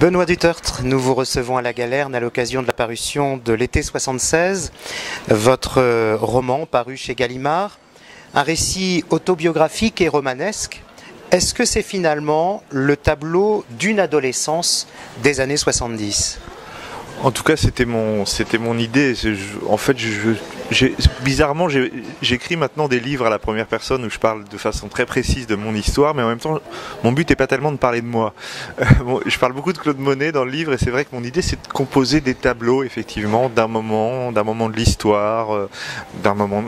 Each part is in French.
Benoît Dutertre, nous vous recevons à la Galerne à l'occasion de la parution de l'été 76, votre roman paru chez Gallimard, un récit autobiographique et romanesque. Est-ce que c'est finalement le tableau d'une adolescence des années 70 ? En tout cas, c'était mon idée. En fait, bizarrement, j'écris maintenant des livres à la première personne où je parle de façon très précise de mon histoire, mais en même temps, mon but n'est pas tellement de parler de moi. Je parle beaucoup de Claude Monet dans le livre, et c'est vrai que mon idée, c'est de composer des tableaux, effectivement, d'un moment de l'histoire, d'un moment,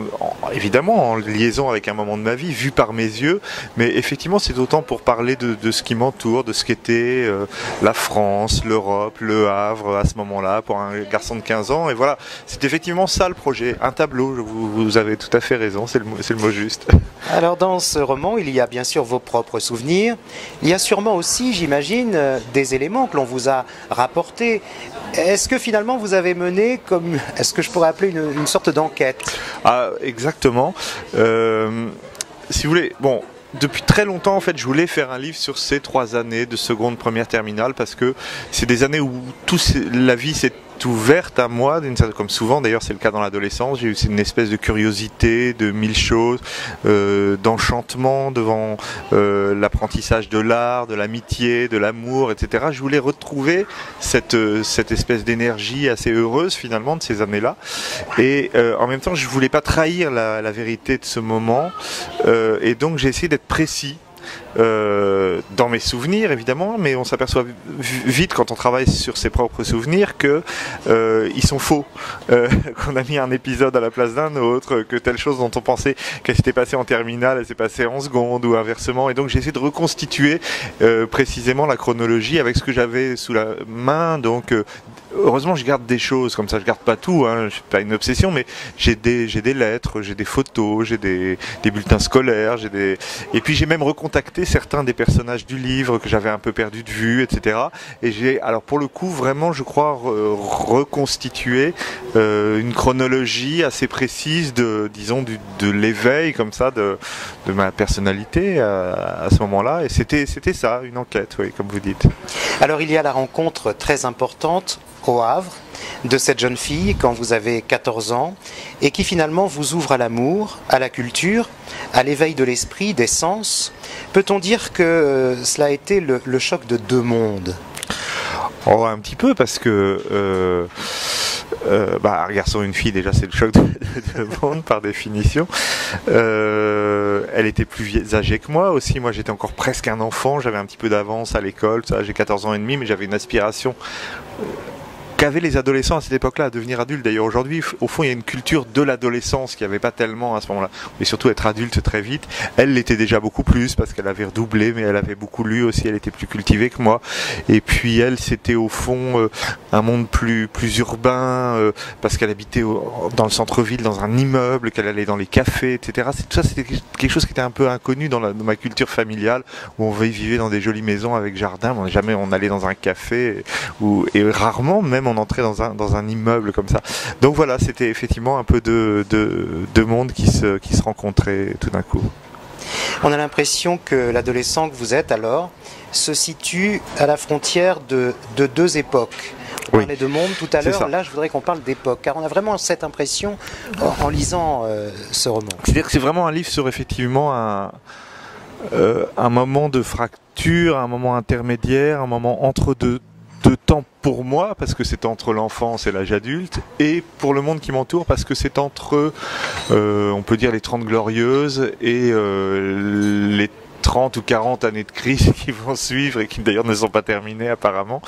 évidemment, en liaison avec un moment de ma vie, vu par mes yeux, mais effectivement, c'est autant pour parler de ce qui m'entoure, de ce qu'était la France, l'Europe, Le Havre, à ce moment-là, pour un garçon de 15 ans, et voilà, c'est effectivement ça le projet, un tableau, vous avez tout à fait raison, c'est le mot juste. Alors dans ce roman, il y a bien sûr vos propres souvenirs, il y a sûrement aussi, j'imagine, des éléments que l'on vous a rapportés. Est-ce que finalement vous avez mené comme, est-ce que je pourrais appeler une sorte d'enquête ? Ah, exactement. Si vous voulez, bon, depuis très longtemps, en fait, je voulais faire un livre sur ces 3 années de seconde, première, terminale, parce que c'est des années où la vie s'est ouverte à moi, comme souvent d'ailleurs c'est le cas dans l'adolescence. J'ai eu une espèce de curiosité de mille choses, d'enchantement devant l'apprentissage de l'art, de l'amitié, de l'amour, etc. Je voulais retrouver cette espèce d'énergie assez heureuse finalement de ces années-là, et en même temps je voulais pas trahir la vérité de ce moment, et donc j'ai essayé d'être précis dans mes souvenirs évidemment, mais on s'aperçoit vite quand on travaille sur ses propres souvenirs que ils sont faux, qu'on a mis un épisode à la place d'un autre, que telle chose dont on pensait qu'elle s'était passée en terminale, elle s'est passée en seconde ou inversement, et donc j'ai essayé de reconstituer précisément la chronologie avec ce que j'avais sous la main. Donc heureusement je garde des choses comme ça, je garde pas tout, hein, je suis pas une obsession, mais j'ai des lettres, j'ai des photos, j'ai des bulletins scolaires, et puis j'ai même recontacté certains des personnages du livre que j'avais un peu perdu de vue, etc. Et j'ai, alors pour le coup, vraiment, je crois, reconstitué une chronologie assez précise de l'éveil, comme ça, de ma personnalité à ce moment-là. Et c'était ça, une enquête, oui, comme vous dites. Alors il y a la rencontre très importante au Havre de cette jeune fille quand vous avez 14 ans et qui finalement vous ouvre à l'amour, à la culture, à l'éveil de l'esprit, des sens. Peut-on dire que cela a été le choc de deux mondes ? Oh, un petit peu, parce que un garçon et une fille, déjà c'est le choc de deux mondes par définition. Elle était plus âgée que moi aussi. Moi j'étais encore presque un enfant, j'avais un petit peu d'avance à l'école, j'ai 14 ans et demi, mais j'avais une aspiration qu'avaient les adolescents à cette époque-là à devenir adultes. D'ailleurs aujourd'hui, au fond, il y a une culture de l'adolescence qui n'y avait pas tellement à ce moment-là. Mais surtout être adulte très vite. Elle l'était déjà beaucoup plus parce qu'elle avait redoublé, mais elle avait beaucoup lu aussi, elle était plus cultivée que moi. Et puis elle, c'était au fond un monde plus urbain, parce qu'elle habitait dans le centre-ville, dans un immeuble, qu'elle allait dans les cafés, etc. Tout ça, c'était quelque chose qui était un peu inconnu dans ma culture familiale, où on vivait dans des jolies maisons avec jardin, mais jamais on allait dans un café, et rarement même on entrait dans un immeuble comme ça. Donc voilà, c'était effectivement un peu deux mondes qui se rencontraient tout d'un coup. On a l'impression que l'adolescent que vous êtes alors se situe à la frontière de deux époques. On parlait de monde tout à l'heure, là je voudrais qu'on parle d'époque, car on a vraiment cette impression en lisant ce roman. C'est-à-dire que c'est vraiment un livre sur effectivement un moment de fracture, un moment intermédiaire, un moment entre deux temps pour moi, parce que c'est entre l'enfance et l'âge adulte, et pour le monde qui m'entoure, parce que c'est entre, on peut dire, les 30 glorieuses et les 30 ou 40 années de crise qui vont suivre et qui d'ailleurs ne sont pas terminées apparemment.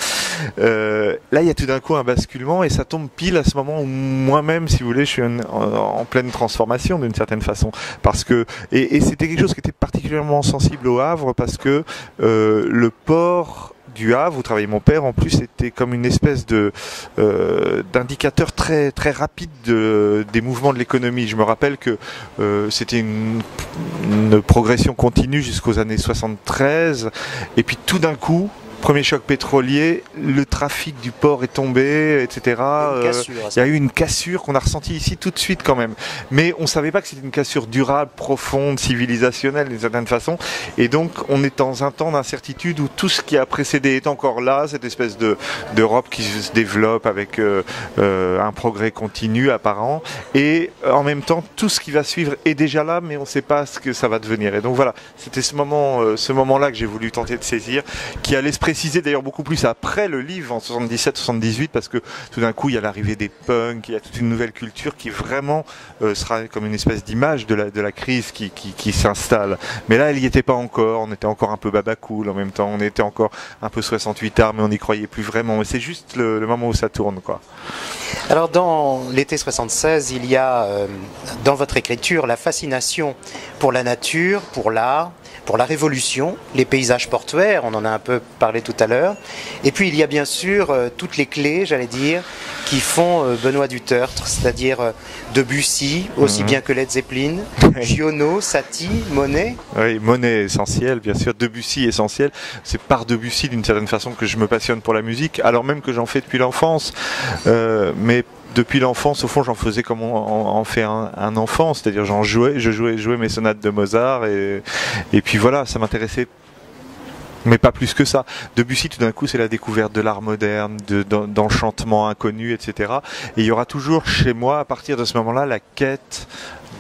Là, il y a tout d'un coup un basculement, et ça tombe pile à ce moment où moi-même, si vous voulez, je suis en pleine transformation d'une certaine façon. Parce que, et c'était quelque chose qui était particulièrement sensible au Havre, parce que le port du Havre, où travaillait mon père, en plus, c'était comme une espèce d'indicateur très très rapide des mouvements de l'économie. Je me rappelle que c'était une progression continue jusqu'aux années 73, et puis tout d'un coup, premier choc pétrolier, le trafic du port est tombé, etc. Il y a eu une cassure qu'on a ressentie ici tout de suite quand même. Mais on ne savait pas que c'était une cassure durable, profonde, civilisationnelle d'une certaine façon. Et donc on est dans un temps d'incertitude où tout ce qui a précédé est encore là, cette espèce d'Europe qui se développe avec un progrès continu apparent. Et en même temps, tout ce qui va suivre est déjà là, mais on ne sait pas ce que ça va devenir. Et donc voilà, c'était ce moment-là que j'ai voulu tenter de saisir, qui allait se préciser d'ailleurs beaucoup plus après le livre en 77-78, parce que tout d'un coup il y a l'arrivée des punks, il y a toute une nouvelle culture qui vraiment sera comme une espèce d'image de la crise qui s'installe. Mais là elle n'y était pas encore, on était encore un peu babacool en même temps, on était encore un peu 68 art, mais on n'y croyait plus vraiment. Mais c'est juste le moment où ça tourne, quoi. Alors dans l'été 76, il y a dans votre écriture la fascination pour la nature, pour l'art, pour la révolution, les paysages portuaires, on en a un peu parlé tout à l'heure, et puis il y a bien sûr toutes les clés, j'allais dire, qui font Benoît du Tertre, c'est-à-dire Debussy, aussi bien que Led Zeppelin, Giono, Satie, Monet. Oui, Monet essentiel, bien sûr, Debussy essentiel. C'est par Debussy d'une certaine façon que je me passionne pour la musique, alors même que j'en fais depuis l'enfance, mais depuis l'enfance, au fond, j'en faisais comme on fait un enfant, c'est-à-dire je jouais mes sonates de Mozart et puis voilà, ça m'intéressait, mais pas plus que ça. Debussy, tout d'un coup, c'est la découverte de l'art moderne, d'enchantements inconnus, etc. Et il y aura toujours chez moi, à partir de ce moment-là, la quête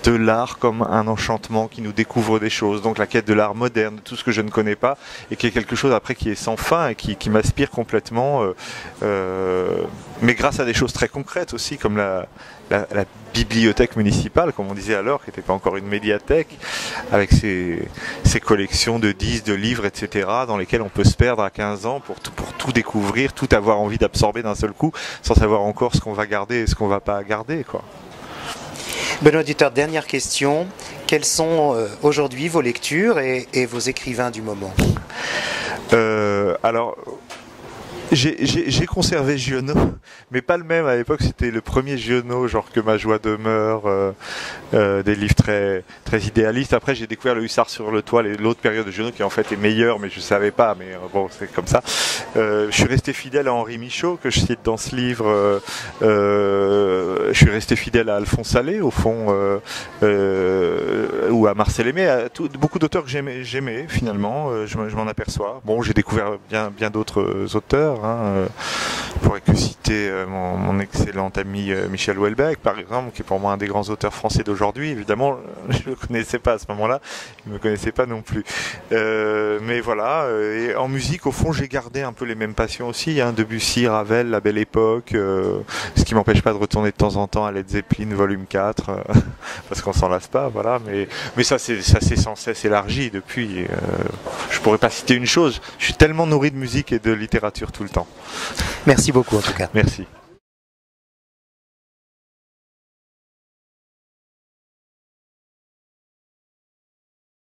de l'art comme un enchantement qui nous découvre des choses, donc la quête de l'art moderne, de tout ce que je ne connais pas, et qui est quelque chose après qui est sans fin et qui m'aspire complètement, mais grâce à des choses très concrètes aussi, comme la bibliothèque municipale, comme on disait alors, qui n'était pas encore une médiathèque, avec ses collections de disques, de livres, etc., dans lesquels on peut se perdre à 15 ans pour tout découvrir, tout avoir envie d'absorber d'un seul coup, sans savoir encore ce qu'on va garder et ce qu'on ne va pas garder, quoi. Benoît du Tertre, dernière question. Quelles sont aujourd'hui vos lectures et vos écrivains du moment? Alors, j'ai conservé Giono, mais pas le même à l'époque. C'était le premier Giono, genre Que ma joie demeure, des livres très très idéalistes. Après, j'ai découvert Le Hussard sur le toit, l'autre période de Giono qui en fait est meilleure, mais je savais pas. Mais bon, c'est comme ça. Je suis resté fidèle à Henri Michaud, que je cite dans ce livre. Je suis resté fidèle à Alphonse Allais, au fond, ou à Marcel Aimé, à beaucoup d'auteurs que j'aimais finalement. Je m'en aperçois. Bon, j'ai découvert bien d'autres auteurs. Je pourrais que citer mon excellent ami Michel Houellebecq, par exemple, qui est pour moi un des grands auteurs français d'aujourd'hui. Évidemment, je ne le connaissais pas à ce moment-là, il ne me connaissait pas non plus. Mais voilà, et en musique, au fond, j'ai gardé un peu les mêmes passions aussi, hein, Debussy, Ravel, La Belle Époque, ce qui m'empêche pas de retourner de temps en temps à Led Zeppelin, volume 4, parce qu'on s'en lasse pas, voilà. Mais ça s'est sans cesse élargi depuis. Je pourrais pas citer une chose, je suis tellement nourri de musique et de littérature tout le temps. Merci beaucoup en tout cas. Merci.